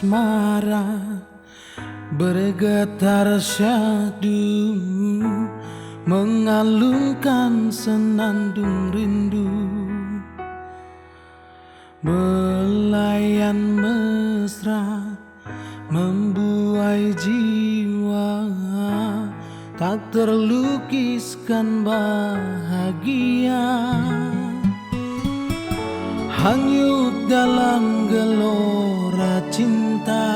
asmara bergetar syahdu, mengalunkan senandung rindu, belayan mesra membuai jiwa, tak terlukiskan bahagia, hanyut dalam gelora cinta,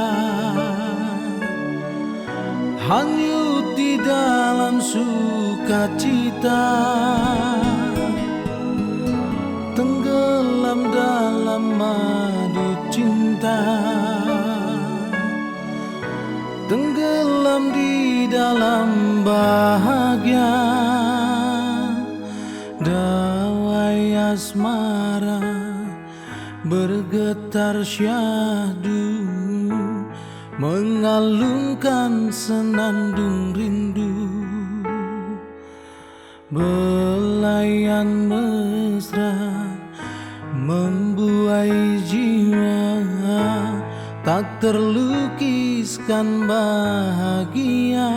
hanyut di dalam sukacita, tenggelam dalam madu cinta, tenggelam di dalam bahagia. Dawai asmara bergetar syahdu, mengalunkan senandung rindu, belayan mesra membuai jiwa, tak terlukiskan bahagia.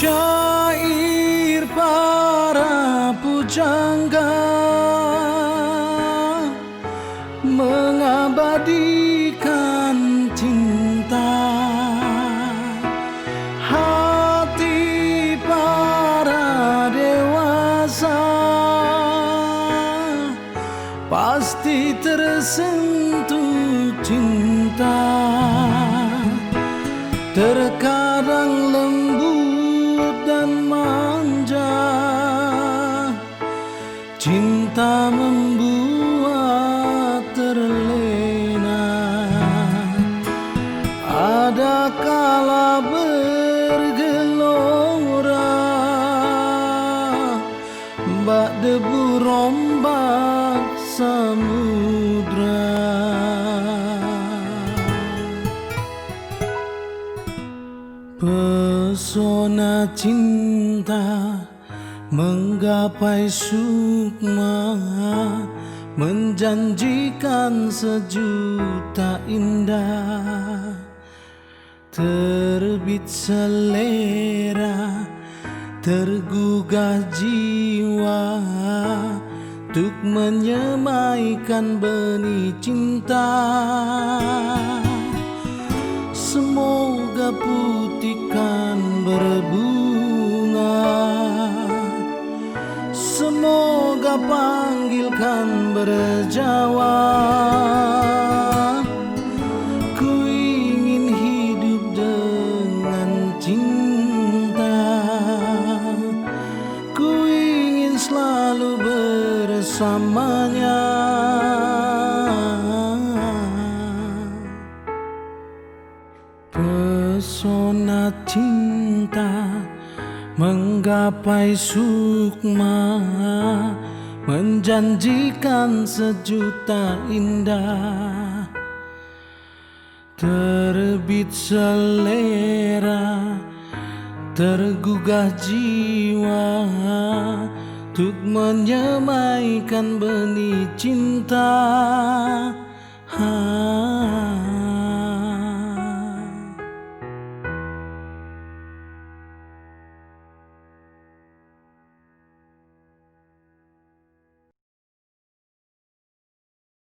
Syair para pujangga mengabadikan cinta, hati para dewasa pasti tersentuh cinta. Terkadang lembut dan manja, cinta membuat terlena. Ada kala bergelora, bak debu rombak samudra. Pesona cinta menggapai sukma, menjanjikan sejuta indah. Terbit selera, tergugah jiwa, untuk menyemaikan benih cinta. Semoga putihkan berbunga, semoga panggilkan berjawab. Ku ingin hidup dengan cinta, ku ingin selalu bersamanya. Pesona cinta menggapai sukma, menjanjikan sejuta indah. Terbit selera, tergugah jiwa, untuk menyemaikan benih cinta.